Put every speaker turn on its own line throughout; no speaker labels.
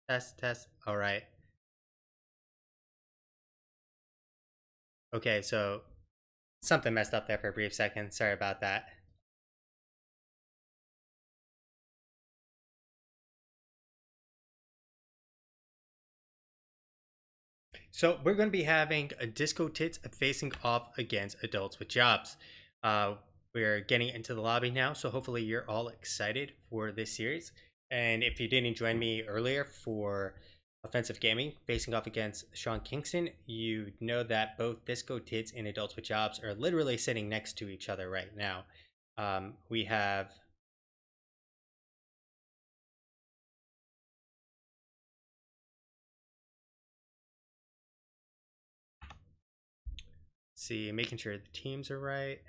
Test. All right. Okay, so something messed up there for a brief second. Sorry about that. So we're going to be having a disco tits facing off against adults with jobs. Uh, we're getting into the lobby now, so hopefully you're all excited for this series. And if you didn't join me earlier for offensive gaming facing off against Sean Kingston, you know that both disco tits and adults with jobs are literally sitting next to each other right now. We have see making sure the teams are right.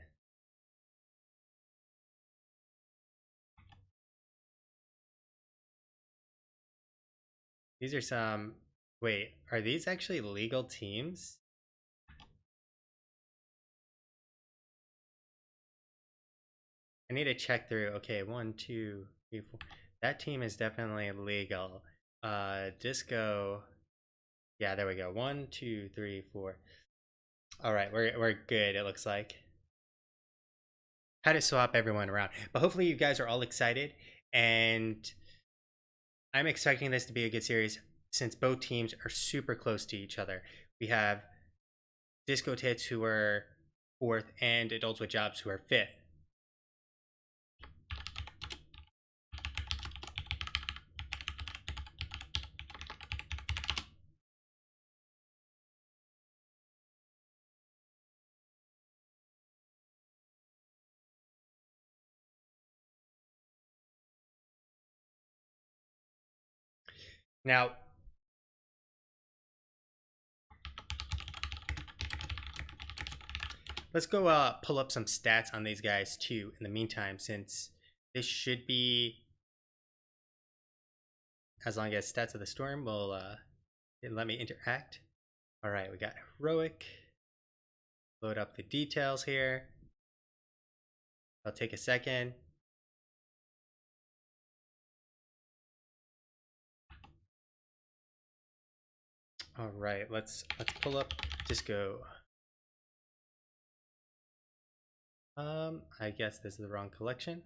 These are some. Wait, are these actually legal teams? I need to check through. Okay, 1, 2, 3, 4. That team is definitely legal. Disco. Yeah, there we go. 1, 2, 3, 4. All right, we're good. It looks like. Had to swap everyone around, but hopefully you guys are all excited, and I'm expecting this to be a good series since both teams are super close to each other. We have Disco Tits who are fourth, and Adults with Jobs who are fifth. Now, let's go pull up some stats on these guys too in the meantime, since this should be, as long as Stats of the Storm will let me interact. All right, we got Heroic. Load up the details here. I'll take a second. All right, let's pull up Disco. I guess this is the wrong collection.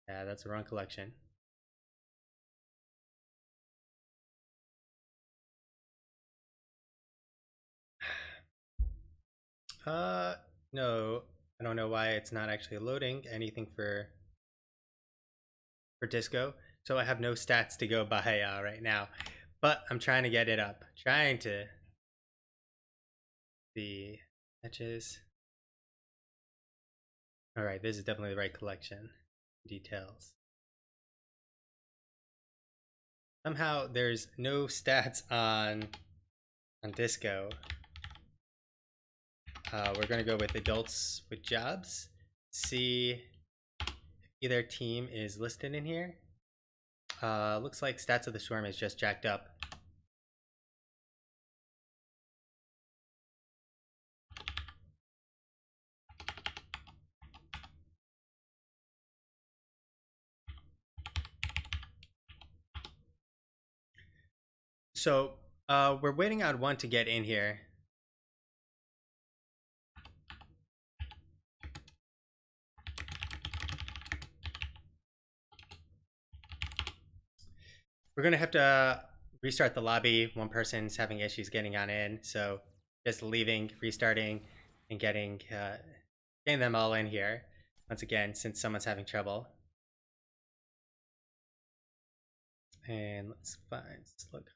Yeah, that's the wrong collection. No, I don't know why it's not actually loading anything for Disco. So I have no stats to go by right now, but I'm trying to get it up. Trying to the matches. All right, this is definitely the right collection. Details. Somehow there's no stats on Disco. We're gonna go with adults with jobs. See if either team is listed in here. Looks like Stats of the Storm is just jacked up. So we're waiting on one to get in here. We're gonna have to restart the lobby. One person's having issues getting on in, so just leaving, restarting, and getting them all in here once again since someone's having trouble. And let's look.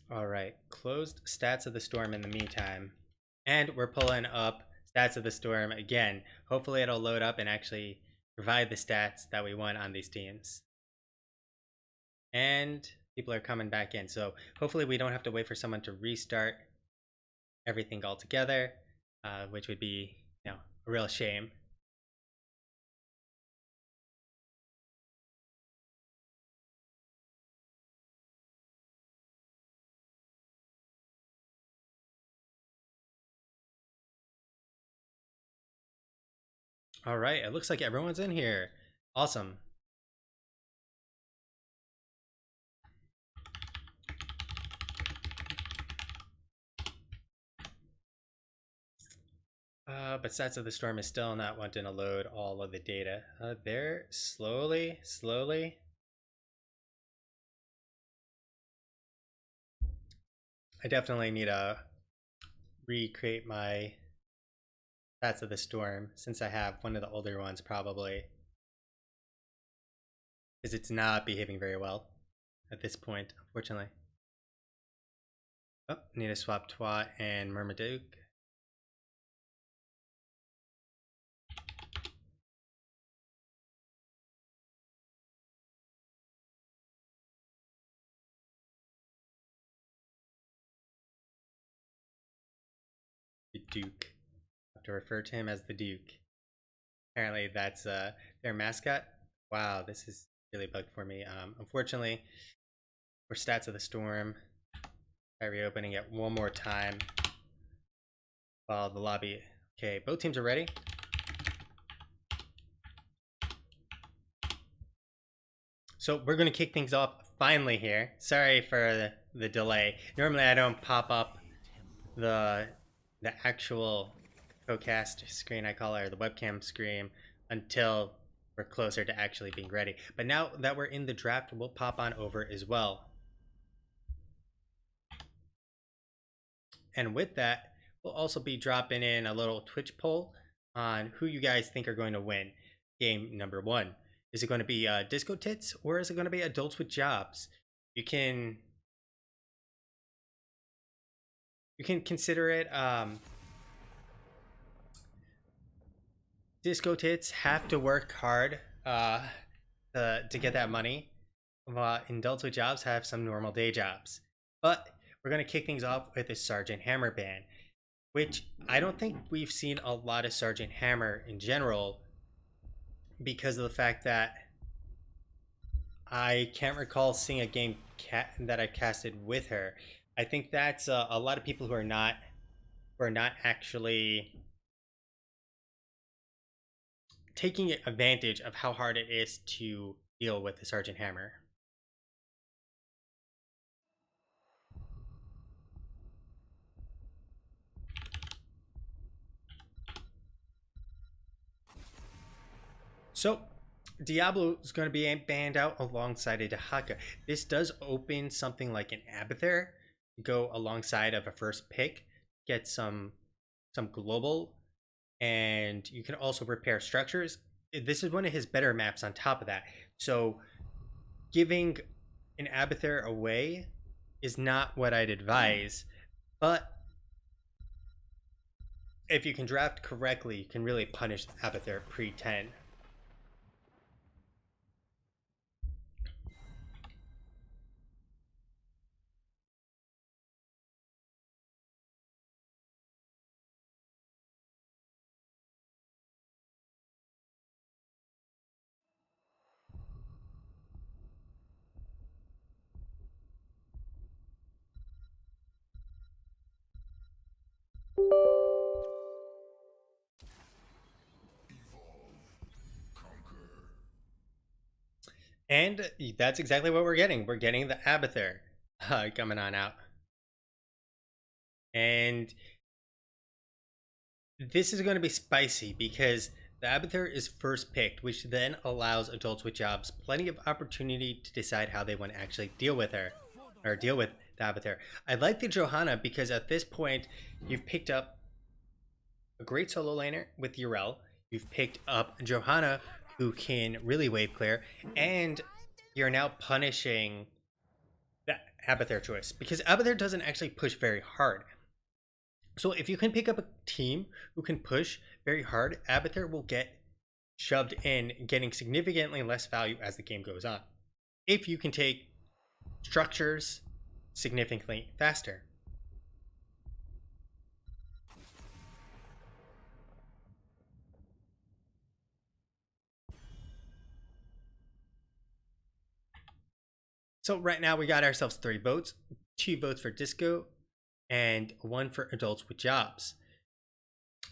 All right, closed Stats of the Storm in the meantime. And we're pulling up Stats of the Storm again. Hopefully it'll load up and actually provide the stats that we want on these teams. And people are coming back in. So hopefully we don't have to wait for someone to restart everything all together, which would be, a real shame. All right, it looks like everyone's in here. Awesome. But Stats of the Storm is still not wanting to load all of the data. There, slowly. I definitely need to recreate my Stats of the Storm since I have one of the older ones probably. Because it's not behaving very well at this point, unfortunately. Oh, need to swap Twat and Murmaduke. The Duke. I have to refer to him as the Duke. Apparently that's their mascot. Wow, this is really bugged for me. Unfortunately, for Stats of the Storm, try reopening it one more time while the lobby. Okay, both teams are ready. So we're gonna kick things off finally here. Sorry for the delay. Normally I don't pop up the actual co-cast screen, I call it, or the webcam screen, until we're closer to actually being ready. But now that we're in the draft, we'll pop on over as well. And with that, we'll also be dropping in a little Twitch poll on who you guys think are going to win game number 1. Is it going to be Disco Tits or is it going to be Adults with Jobs? You can consider it Disco Tits have to work hard to get that money, while Adults with Jobs have some normal day jobs. But we're going to kick things off with a Sergeant Hammer ban, which I don't think we've seen a lot of Sergeant Hammer in general because of the fact that I can't recall seeing a game that I casted with her. I think that's a lot of people who are not actually taking advantage of how hard it is to deal with the Sergeant Hammer. So Diablo is going to be banned out alongside a Dahaka. This does open something like an Abathur, go alongside of a first pick, get some global, and you can also repair structures. This is one of his better maps on top of that. So giving an Abathur away is not what I'd advise, but if you can draft correctly, you can really punish Abathur pre-10. And that's exactly what we're getting. We're getting the Abathur coming on out. And this is going to be spicy because the Abathur is first picked, which then allows Adults with Jobs plenty of opportunity to decide how they want to actually deal with her, or deal with the Abathur. I like the Johanna because at this point, you've picked up a great solo laner with Urel. You've picked up Johanna, who can really wave clear, and you're now punishing the Abathur choice because Abathur doesn't actually push very hard. So if you can pick up a team who can push very hard, Abathur will get shoved in, getting significantly less value as the game goes on. If you can take structures significantly faster. So right now we got ourselves 3 votes, 2 votes for Disco, and 1 for Adults with Jobs.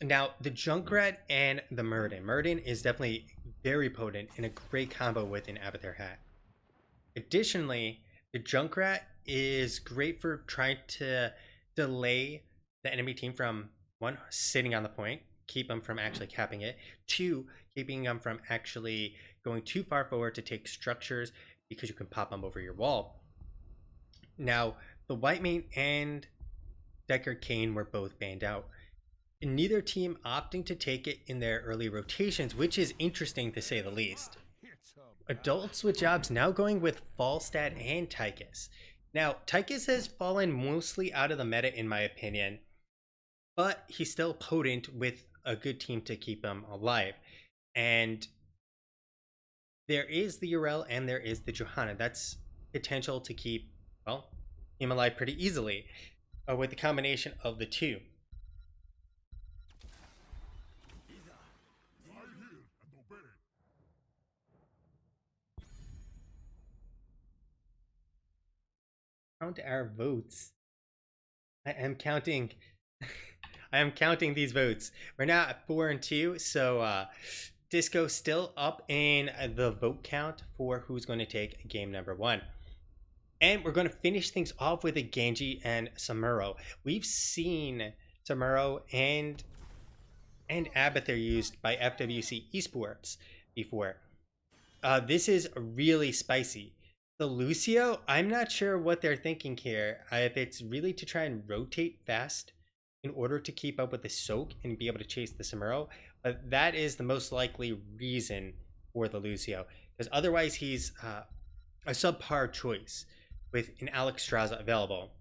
Now, the Junkrat and the Muradin. Muradin is definitely very potent and a great combo with an Abathur hat. Additionally, the Junkrat is great for trying to delay the enemy team from, one, sitting on the point, keep them from actually capping it, two, keeping them from actually going too far forward to take structures because you can pop them over your wall. Now, the Whitemane and Deckard Cain were both banned out. And neither team opting to take it in their early rotations, which is interesting to say the least. Adults with jobs now going with Falstad and Tychus. Now, Tychus has fallen mostly out of the meta in my opinion, but he's still potent with a good team to keep him alive. And there is the Urel and there is the Johanna. That's potential to keep, well, him alive pretty easily with the combination of the two. Count our votes. I am counting. I am counting these votes. We're now at 4 and 2, so Disco still up in the vote count for who's going to take game number 1. And we're going to finish things off with a Genji and Samuro. We've seen Samuro and Abathur used by FWC Esports before. This is really spicy. The Lucio, I'm not sure what they're thinking here. If it's really to try and rotate fast in order to keep up with the soak and be able to chase the Samuro, but that is the most likely reason for the Lucio. Because otherwise he's a subpar choice with an Alex Straza available.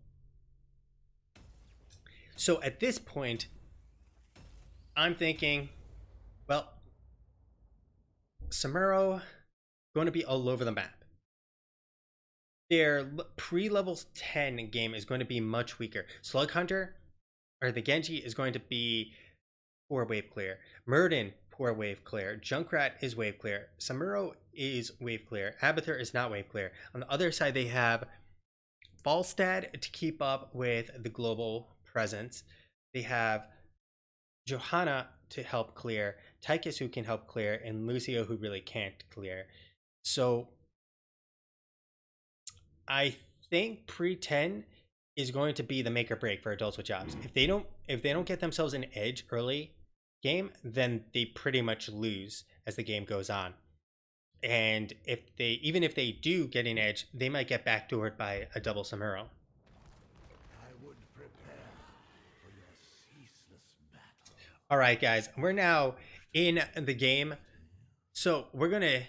So at this point, I'm thinking, well, Samuro going to be all over the map. Their pre-level 10 game is going to be much weaker. Slug Hunter, or the Genji, is going to be poor wave clear. Muradin, poor wave clear. Junkrat is wave clear. Samuro is wave clear. Abathur is not wave clear. On the other side, they have Falstad to keep up with the global presence. They have Johanna to help clear, Tychus who can help clear, and Lucio who really can't clear. So I think pre-10 is going to be the make or break for adults with jobs. If they don't get themselves an edge early game, then they pretty much lose as the game goes on. And even if they do get an edge, they might get backdoored by a double Samuro. All right, guys, we're now in the game. So we're going to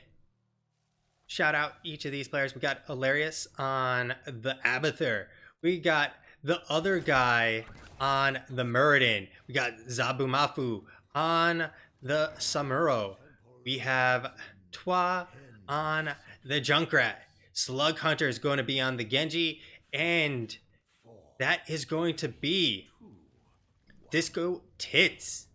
shout out each of these players. We got Hilarious on the Abathur. We got the other guy on the Muradin. We got Zabumafu on the Samuro. We have Twa on the Junkrat. Slug Hunter is going to be on the Genji. And that is going to be Disco Tits.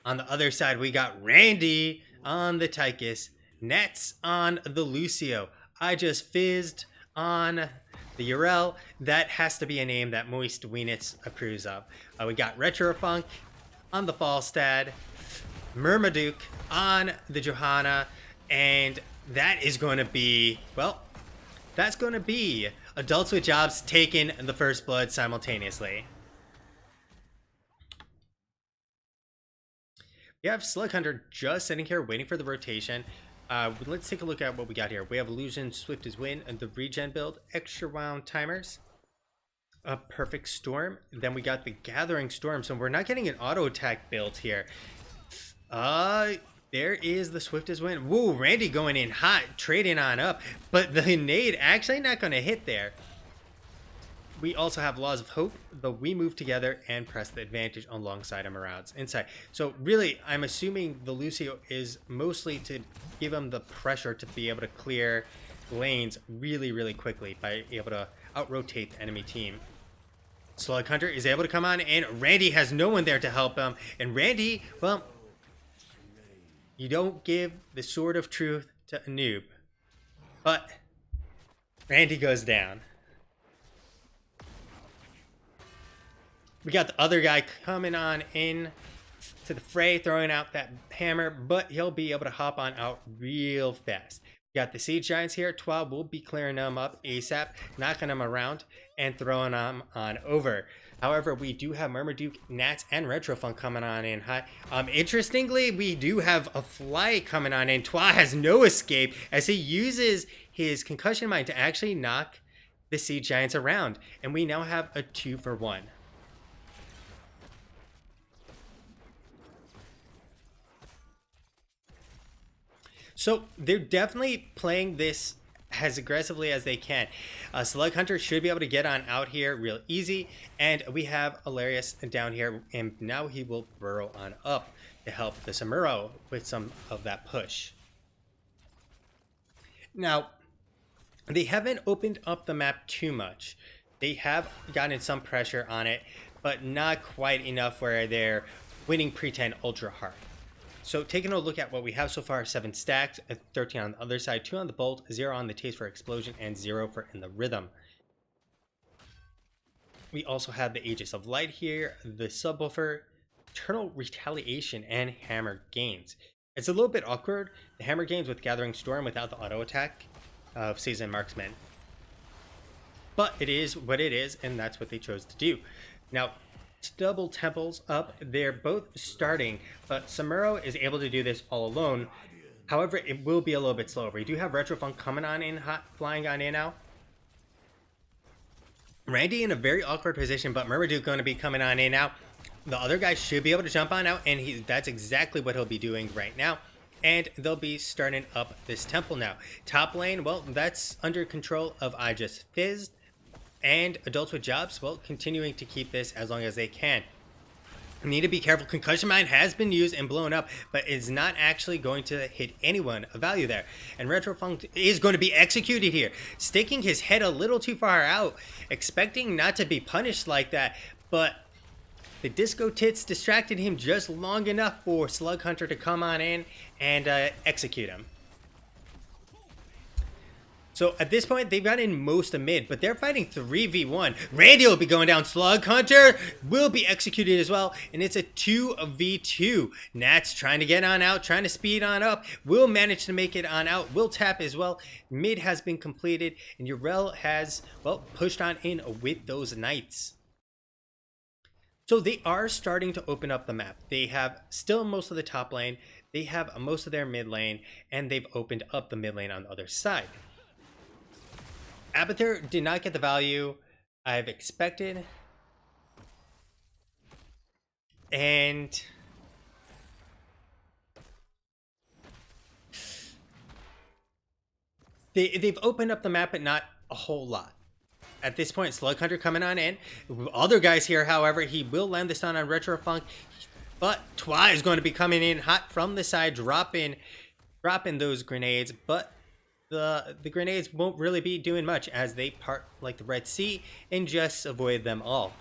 On the other side, we got Randy on the Tychus. Nets on the Lucio. I just fizzed on the Urel. That has to be a name that Moist Weenitz approves of. We got Retrofunk on the Falstad. Murmaduke on the Johanna. And that is going to be, well, that's going to be adults with jobs taking the first blood simultaneously. We have Slug Hunter just sitting here waiting for the rotation. Let's take a look at what we got here. We have Illusion, Swift as Wind, and the regen build, extra wound timers, a Perfect Storm. Then we got the Gathering Storm, so we're not getting an auto attack build here. There is the Swift as Wind. Woo, Randy going in hot, trading on up, but the nade actually not going to hit there. We also have Laws of Hope, the We Move Together and Press the Advantage alongside Maraud's Insight. So really, I'm assuming the Lucio is mostly to give him the pressure to be able to clear lanes really, really quickly by able to out-rotate the enemy team. Slug Hunter is able to come on, and Randy has no one there to help him. And Randy, well, you don't give the Sword of Truth to a noob. But Randy goes down. We got the other guy coming on in to the fray, throwing out that hammer, but he'll be able to hop on out real fast. You got the Siege Giants here. 12 will be clearing them up ASAP, knocking them around, and throwing them on over. However, we do have Marmaduke, Nats, and Retrofunk coming on in high. Interestingly, we do have a Fly coming on in. Twa has no escape as he uses his Concussion Mine to actually knock the Siege Giants around. And we now have a 2-for-1. So they're definitely playing this as aggressively as they can. Slug Hunter should be able to get on out here real easy, and we have Hilarious down here, and now he will burrow on up to help the Samuro with some of that push. Now, they haven't opened up the map too much. They have gotten some pressure on it, but not quite enough where they're winning pre-10 ultra hard. So taking a look at what we have so far, 7 stacks, 13 on the other side, 2 on the bolt, 0 on the taste for explosion, and 0 for in the rhythm. We also have the Aegis of Light here, the subwoofer, Eternal Retaliation, and Hammer Gains. It's a little bit awkward, the Hammer Gains with Gathering Storm without the auto attack of Seasoned Marksman. But it is what it is, and that's what they chose to do. Now, double temples up, they're both starting, but Samuro is able to do this all alone. However, it will be a little bit slower. We do have Retrofunk coming on in hot, flying on in now. Randy in a very awkward position, but Marmaduke going to be coming on in now. The other guy should be able to jump on out, and that's exactly what he'll be doing right now. And they'll be starting up this temple now. Top lane, well, that's under control of I Just Fizzed. And Adults with Jobs, well, continuing to keep this as long as they can. Need to be careful. Concussion Mine has been used and blown up, but is not actually going to hit anyone of value there. And Retrofunk is going to be executed here, sticking his head a little too far out, expecting not to be punished like that, but the Disco Tits distracted him just long enough for Slug Hunter to come on in and execute him. So at this point, they've got in most of mid, but they're fighting 3v1. Randy will be going down. Slug Hunter will be executed as well, and it's a 2v2. Nats trying to get on out, trying to speed on up. Will manage to make it on out. Will tap as well. Mid has been completed, and Urel has, well, pushed on in with those Knights. So they are starting to open up the map. They have still most of the top lane. They have most of their mid lane, and they've opened up the mid lane on the other side. Abathur did not get the value I've expected. And they've opened up the map, but not a whole lot. At this point, Slug Hunter coming on in. Other guys here, however, he will land the stun on Retrofunk. But Twa is going to be coming in hot from the side, dropping those grenades. But the grenades won't really be doing much as they part like the Red Sea and just avoid them all.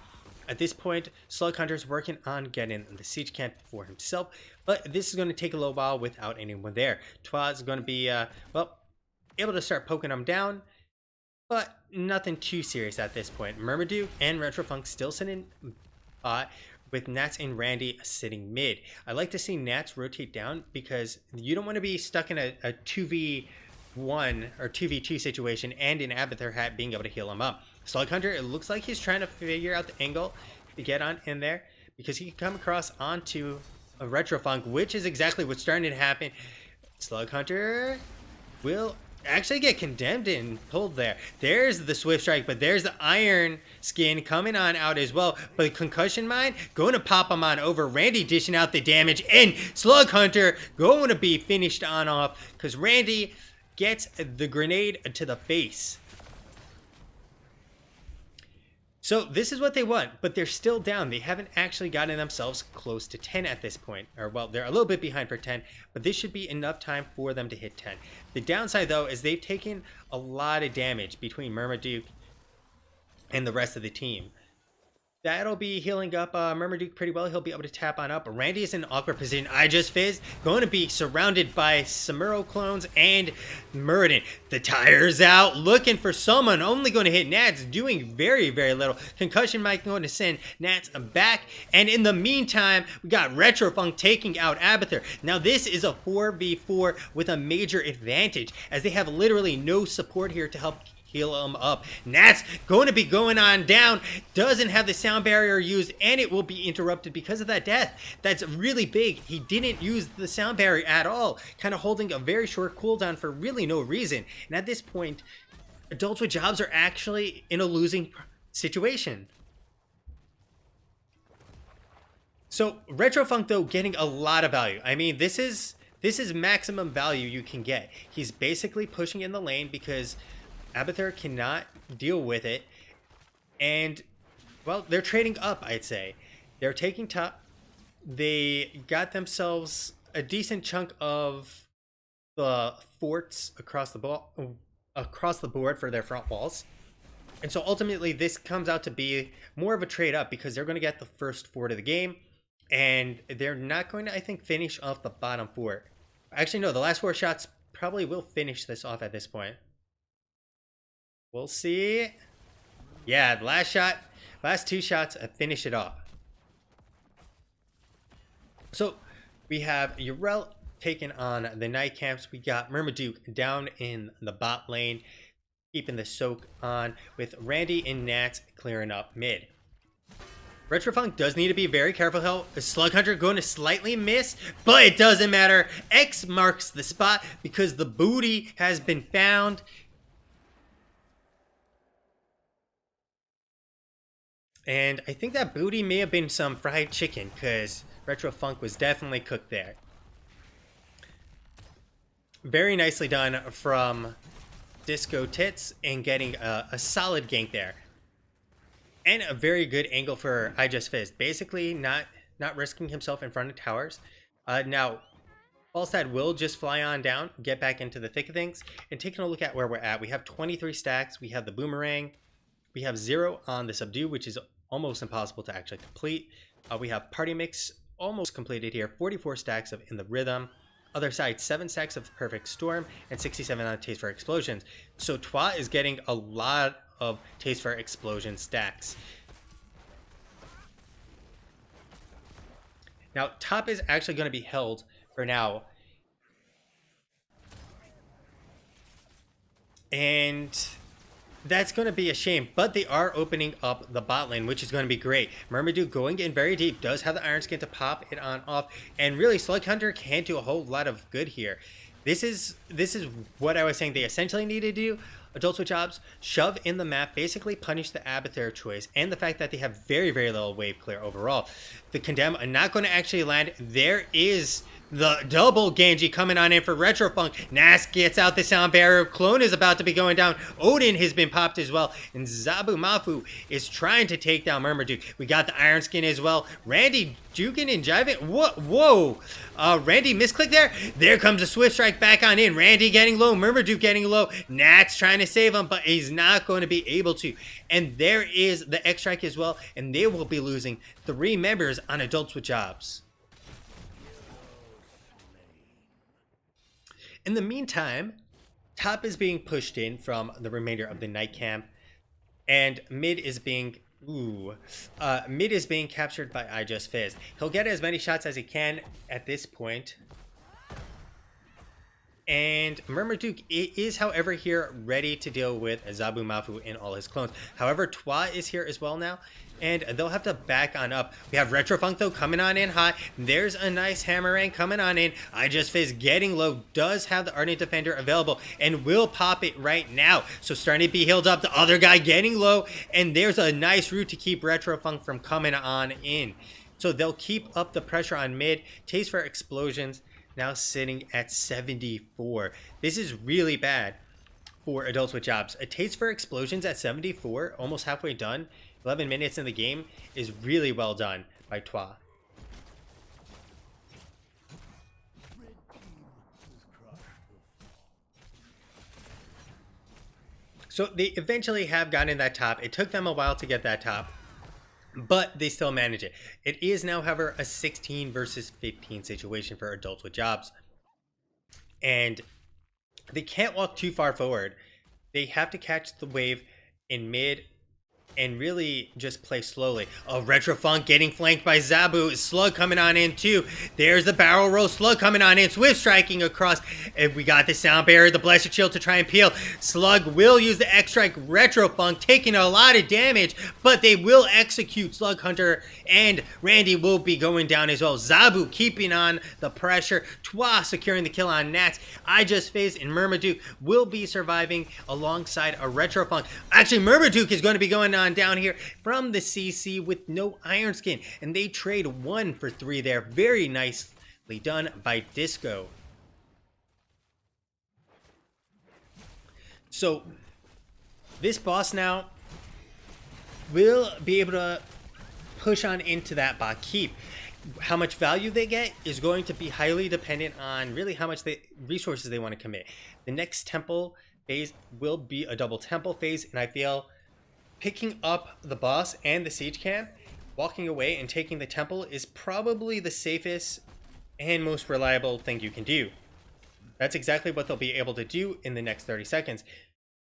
At this point, Slug Hunter's working on getting the siege camp for himself, but this is going to take a little while without anyone there. Twa is going to be, well, able to start poking them down, but nothing too serious at this point. Marmaduke and Retrofunk still sitting with Nats and Randy sitting mid. I like to see Nats rotate down because you don't want to be stuck in a 2v1 or 2v2 situation and in Abathur hat being able to heal him up. Slug Hunter, it looks like he's trying to figure out the angle to get on in there because he can come across onto a Retrofunk, which is exactly what's starting to happen. Slug Hunter will actually get condemned and pulled there. There's the Swift Strike, but there's the Iron Skin coming on out as well. But Concussion Mine going to pop him on over. Randy dishing out the damage, and Slug Hunter going to be finished on off because Randy gets the grenade to the face. So this is what they want, but they're still down. They haven't actually gotten themselves close to 10 at this point. Or, well, they're a little bit behind for 10, but this should be enough time for them to hit 10. The downside, though, is they've taken a lot of damage between Marmaduke and the rest of the team. That'll be healing up Murmurduke pretty well. He'll be able to tap on up. Randy is in an awkward position. I just fizzed. Going to be surrounded by Samuro clones and Muradin. The tire's out. Looking for someone. Only going to hit Nats. Doing very, very little. Concussion might going to send Nats back. And in the meantime, we got Retrofunk taking out Abathur. Now this is a 4v4 with a major advantage, as they have literally no support here to help heal him up. Nats going to be going on down. Doesn't have the sound barrier used, and it will be interrupted because of that death. That's really big. He didn't use the sound barrier at all, kind of holding a very short cooldown for really no reason. And at this point, adults with jobs are actually in a losing situation. So Retrofunk, though, getting a lot of value. I mean, this is maximum value you can get. He's basically pushing in the lane because Abathur cannot deal with it. And, well, they're trading up, I'd say. They're taking top. They got themselves a decent chunk of the forts across the board for their front walls. And so ultimately this comes out to be more of a trade up because they're going to get the first fort of the game. And they're not going to, I think, finish off the bottom fort. Actually, no, the last 4 shots probably will finish this off at this point. We'll see. Yeah, the last 2 shots finish it off. So we have Yrel taking on the Night Camps. We got Murmurduke down in the bot lane, keeping the soak on, with Randy and Nats clearing up mid. Retrofunk does need to be very careful. How Slug Hunter going to slightly miss, but it doesn't matter. X marks the spot because the booty has been found. And I think that booty may have been some fried chicken, because Retrofunk was definitely cooked there. Very nicely done from Disco Tits and getting a solid gank there. And a very good angle for I Just Fizzed. Basically not risking himself in front of towers. Now, Falstad will just fly on down, get back into the thick of things, and taking a look at where we're at. We have 23 stacks. We have the Boomerang. We have 0 on the Subdue, which is almost impossible to actually complete. We have Party Mix almost completed here. 44 stacks of In the Rhythm. Other side, 7 stacks of Perfect Storm and 67 on Taste for Explosions. So Twa is getting a lot of Taste for Explosion stacks. Now, top is actually going to be held for now. And that's going to be a shame, but they are opening up the bot lane, which is going to be great. Murmurduke going in very deep, does have the Iron Skin to pop it on off, and really Slug Hunter can't do a whole lot of good here. This is what I was saying they essentially need to do. Adults with jobs, shove in the map, basically punish the Abathur choice, and the fact that they have very, very little wave clear overall. The Condemn are not going to actually land. There is the double Genji coming on in for Retrofunk. Nas gets out the sound barrier. Clone is about to be going down. Odin has been popped as well. And Zabu Mafu is trying to take down Murmurduke. We got the Iron Skin as well. Randy juking and jiving. Whoa. Randy misclick there. There comes a Swift Strike back on in. Randy getting low. Murmurduke getting low. Nat's trying to save him, but he's not going to be able to. And there is the X-Strike as well. And they will be losing 3 members on Adults with Jobs. In the meantime, top is being pushed in from the remainder of the Night Camp, and mid is being captured by I Just Fizz. He'll get as many shots as he can at this point. And Murmurduke is, however, here ready to deal with Zabu Mafu and all his clones. However, Twa is here as well now, and they'll have to back on up. We have Retrofunk, though, coming on in hot. There's a nice Hammerang coming on in. I Just Fizz getting low, does have the Ardent Defender available, and will pop it right now. So starting to be healed up. The other guy getting low, and there's a nice route to keep Retrofunk from coming on in. So they'll keep up the pressure on mid. Taste for Explosions now sitting at 74. This is really bad for Adults with Jobs. A Taste for Explosions at 74, almost halfway done. 11 minutes in the game is really well done by Twa. So they eventually have gotten that top. It took them a while to get that top. but they still manage it. It is now, however, a 16 versus 15 situation for adults with jobs. And they can't walk too far forward. They have to catch the wave in mid and really just play slowly. Oh, Retrofunk getting flanked by Zabu. Slug coming on in too. There's the barrel roll. Slug coming on in. Swift striking across. And we got the sound barrier, the Blessed Shield to try and peel. Slug will use the X Strike. Retrofunk taking a lot of damage, but they will execute Slug Hunter, and Randy will be going down as well. Zabu keeping on the pressure. Twa securing the kill on Nats. I Just Phased and Murmaduke will be surviving alongside a Retrofunk. Actually, Murmaduke is going to be going on down here from the CC with no Iron Skin, and they trade 1 for 3 there. Very nicely done by Disco. So this boss now will be able to push on into that bot keep. How much value they get is going to be highly dependent on really how much resources they want to commit. The next temple phase will be a double temple phase, and I feel picking up the boss and the siege camp, walking away and taking the temple is probably the safest and most reliable thing you can do. That's exactly what they'll be able to do in the next 30 seconds.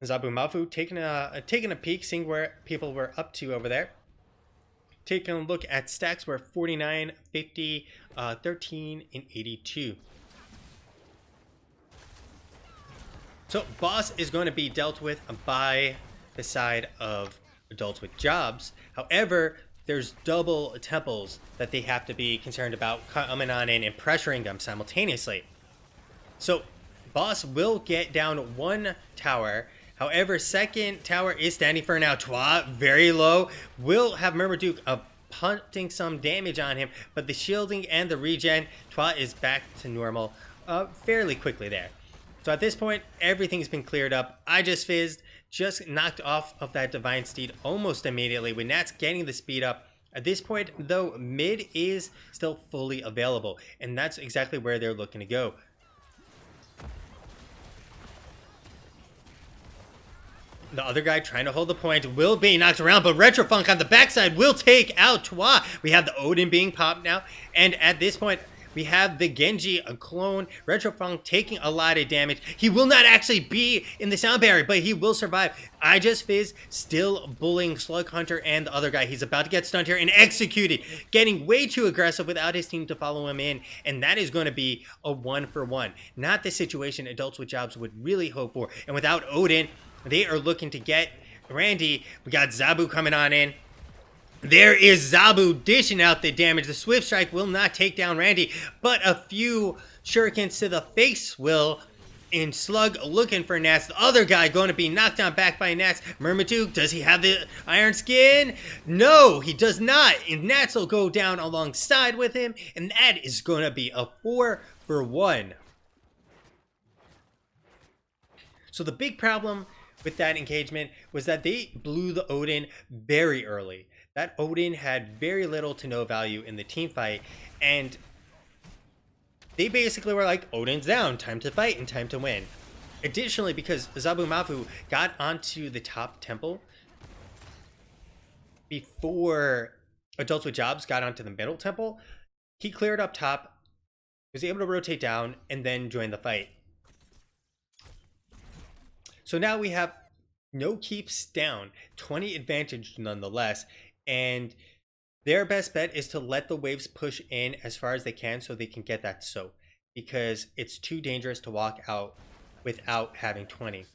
Zabu Mafu taking a peek, seeing where people were up to over there. Taking a look at stacks, we're 49, 50, 13, and 82. So boss is going to be dealt with by the side of adults with jobs. However, there's double temples that they have to be concerned about coming on in and pressuring them simultaneously. So boss will get down 1 tower. However, second tower is standing for now. Twa, very low, will have Murmaduke punting some damage on him, but the shielding and the regen, Twa is back to normal fairly quickly there. So at this point, everything's been cleared up. I Just Fizzed, just knocked off of that Divine Steed almost immediately with Nats getting the speed up. At this point, though, mid is still fully available, and that's exactly where they're looking to go. The other guy trying to hold the point will be knocked around, but Retrofunk on the backside will take out Twa. We have the Odin being popped now, and at this point, we have the Genji, a clone. Retrofunk taking a lot of damage. He will not actually be in the sound barrier, but he will survive. I Just Fizz still bullying Slug Hunter and the other guy. He's about to get stunned here and executed. Getting way too aggressive without his team to follow him in, and that is going to be a 1-for-1. Not the situation adults with jobs would really hope for. And without Odin, they are looking to get Randy. We got Zabu coming on in. There is Zabu dishing out the damage. The Swift Strike will not take down Randy, but a few shurikens to the face will. And Slug looking for Nats. The other guy going to be knocked down back by Nats. Murmaduke, does he have the Iron Skin? No, he does not. And Nats will go down alongside with him. And that is going to be a 4-for-1. So the big problem with that engagement was that they blew the Odin very early. That Odin had very little to no value in the team fight, and they basically were like, Odin's down, time to fight and time to win. Additionally, because Zabu Mafu got onto the top temple before adults with jobs got onto the middle temple, he cleared up top, was able to rotate down, and then join the fight. So now we have no keeps down, 20 advantage nonetheless, and their best bet is to let the waves push in as far as they can so they can get that soak, because it's too dangerous to walk out without having 20.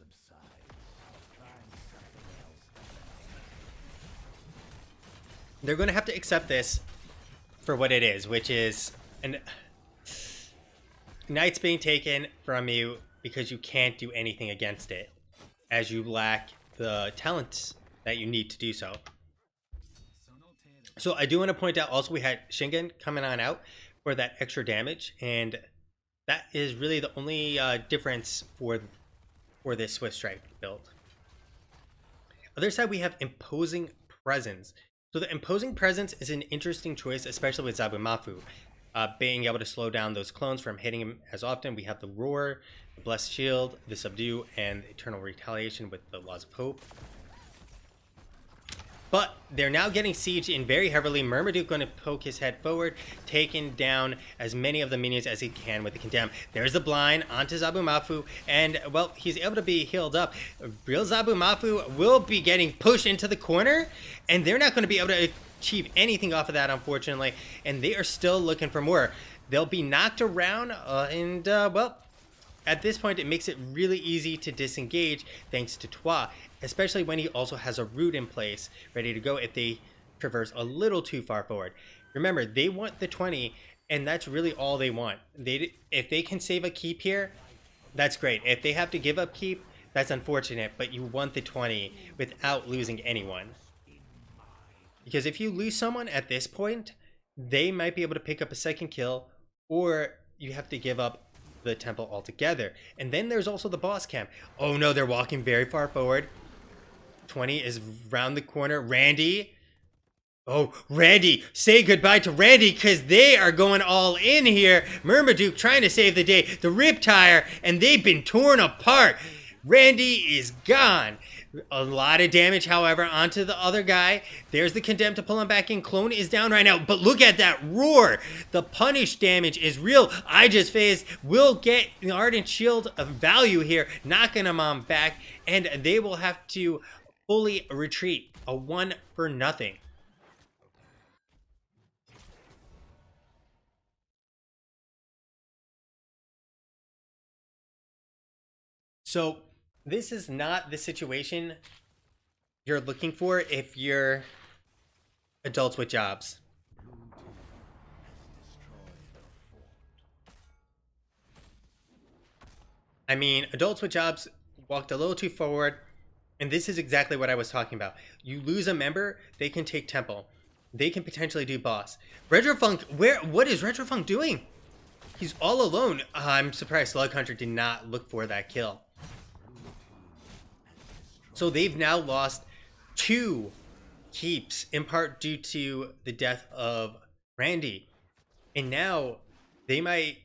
They're going to have to accept this for what it is, which is an Knight's being taken from you because you can't do anything against it, as you lack the talents that you need to do so. So I do want to point out also we had Shingen coming on out for that extra damage, and that is really the only difference for this Swift Strike build. Other side, we have Imposing Presence. So the Imposing Presence is an interesting choice, especially with Zabu Mafu. Being able to slow down those clones from hitting him as often. We have the Roar, the Blessed Shield, the Subdue, and Eternal Retaliation with the Laws of Hope. But they're now getting sieged in very heavily. Murmaduke going to poke his head forward, taking down as many of the minions as he can with the Condemn. There's the blind onto Zabumafu, and, well, he's able to be healed up. Real Zabumafu will be getting pushed into the corner, and they're not going to be able to achieve anything off of that, unfortunately, and they are still looking for more. They'll be knocked around, well, at this point, it makes it really easy to disengage thanks to Twa, especially when he also has a root in place ready to go if they traverse a little too far forward. Remember, they want the 20, and that's really all they want. If they can save a keep here, that's great. If they have to give up keep, that's unfortunate, but you want the 20 without losing anyone. Because if you lose someone at this point, they might be able to pick up a second kill, or you have to give up the temple altogether. And then there's also the boss camp. Oh no, they're walking very far forward. 20 is round the corner. Randy. Oh, Randy. Say goodbye to Randy because they are going all in here. Murmaduke trying to save the day. The Riptire, and they've been torn apart. Randy is gone. A lot of damage, however, onto the other guy. There's the Condemned to pull him back in. Clone is down right now, but look at that roar. The punish damage is real. I just phased will get the Ardent Shield of value here, knocking him on back, and they will have to fully retreat. A 1-for-0. So this is not the situation you're looking for if you're adults with jobs. I mean, adults with jobs walked a little too forward, and this is exactly what I was talking about. You lose a member, they can take temple. They can potentially do boss. Retrofunk, what is Retrofunk doing? He's all alone. I'm surprised Slug Hunter did not look for that kill. So they've now lost 2 keeps, in part due to the death of Randy. And now they might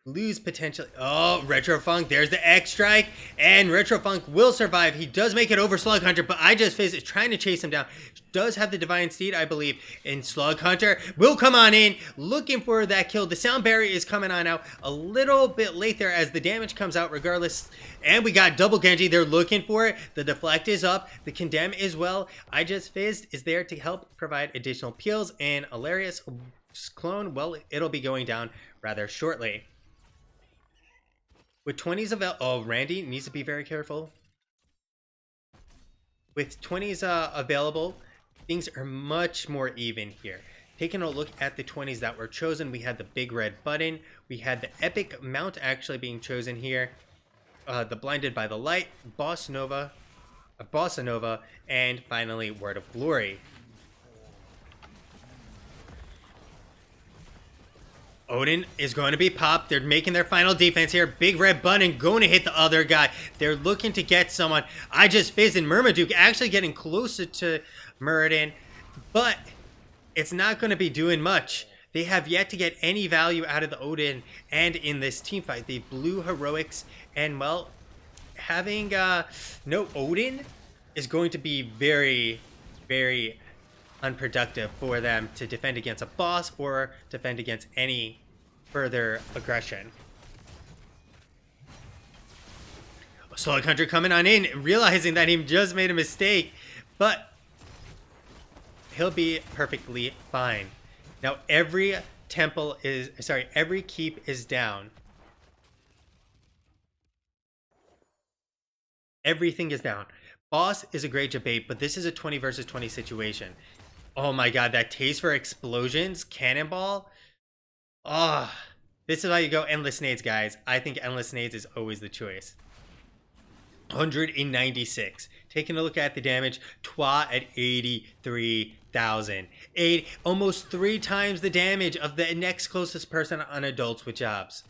lose potentially. Oh, Retrofunk, there's the X strike, and Retrofunk will survive. He does make it over Slug Hunter, but I just face it trying to chase him down. Does have the Divine Steed, I believe, and Slug Hunter will come on in, looking for that kill. The Sound Barrier is coming on out a little bit late there as the damage comes out regardless. And we got double Genji. They're looking for it. The Deflect is up. The Condemn as well. I Just Fizzed is there to help provide additional peels, and Hilarious Clone, well, it'll be going down rather shortly. With 20s available, oh, Randy needs to be very careful. With 20s available, things are much more even here. Taking a look at the 20s that were chosen, we had the big red button. We had the epic mount actually being chosen here. The Blinded by the Light, Bossa Nova, and finally Word of Glory. Odin is going to be popped. They're making their final defense here. Big red button going to hit the other guy. They're looking to get someone. I Just Fizzed and Murmaduke actually getting closer to Muradin, but it's not going to be doing much. They have yet to get any value out of the Odin, and in this team fight, the blue heroics, and well, having no Odin is going to be very, very unproductive for them to defend against a boss or defend against any further aggression. Slug Hunter coming on in, realizing that he just made a mistake, but he'll be perfectly fine. Now every keep is down. Everything is down. Boss is a great debate, but this is a 20 versus 20 situation. Oh my god, that taste for explosions, cannonball. Ah, this is how you go endless nades, guys. I think endless nades is always the choice. 196. Taking a look at the damage, Twa at 83,000. Almost 3 times the damage of the next closest person on adults with jobs.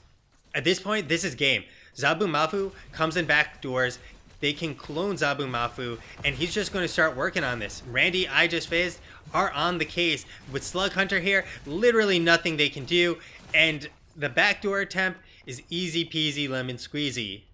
At this point, this is game. Zabumafu comes in back doors. They can clone Zabumafu, and he's just going to start working on this. Randy, I Just Fizzed are on the case. With Slug Hunter here, literally nothing they can do, and the backdoor attempt is easy peasy lemon squeezy.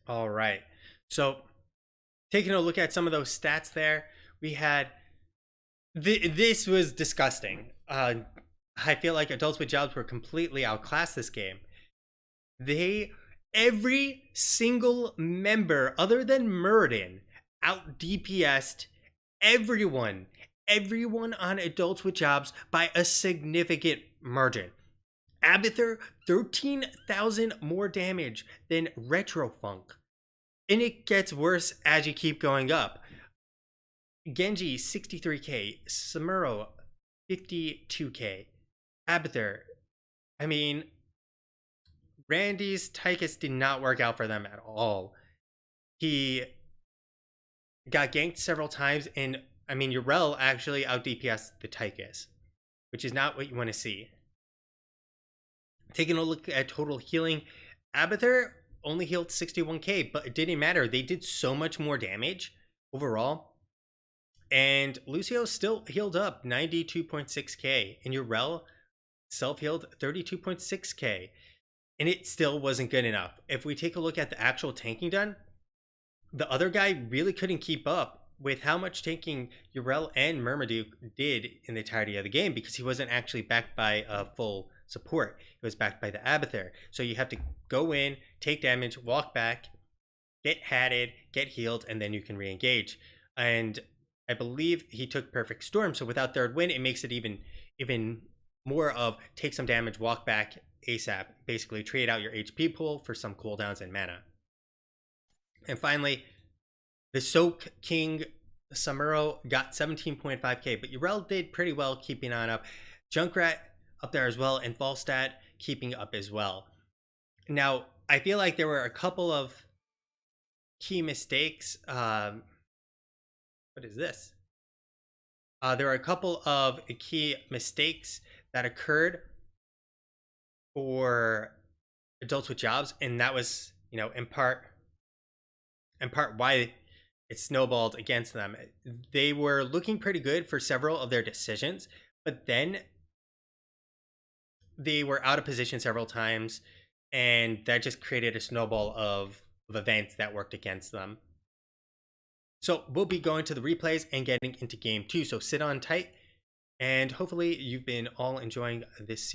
All right. So taking a look at some of those stats there, we had this was disgusting. I feel like adults with jobs were completely outclassed this game. They every single member other than Muradin out DPS'd everyone, everyone on adults with jobs by a significant margin. Abathur 13,000 more damage than Retrofunk. And it gets worse as you keep going up. Genji 63k, Samuro 52k, Abathur. I mean, Randy's Tychus did not work out for them at all. He got ganked several times, and I mean, Urel actually out DPS the Tychus, which is not what you want to see. Taking a look at total healing, Abathur only healed 61k, but it didn't matter. They did so much more damage overall. And Lucio still healed up 92.6k, and Urel self healed 32.6k. And it still wasn't good enough. If we take a look at the actual tanking done, the other guy really couldn't keep up with how much tanking Urel and Murmaduke did in the entirety of the game, because he wasn't actually backed by a full support. He was backed by the Abathur. So you have to go in, take damage, walk back, get hatted, get healed, and then you can re-engage. And I believe he took Perfect Storm, so without third win, it makes it even more of take some damage, walk back ASAP. Basically, trade out your HP pool for some cooldowns and mana. And finally, the Soak King Samuro got 17.5k, but Urel did pretty well keeping on up. Junkrat up there as well, and Falstad keeping up as well. Now, I feel like there were a couple of key mistakes. What is this? There were a couple of key mistakes that occurred for adults with jobs, and that was, in part why it snowballed against them. They were looking pretty good for several of their decisions, but then they were out of position several times, and that just created a snowball of events that worked against them. So we'll be going to the replays and getting into game 2, so sit on tight, and hopefully you've been all enjoying this series.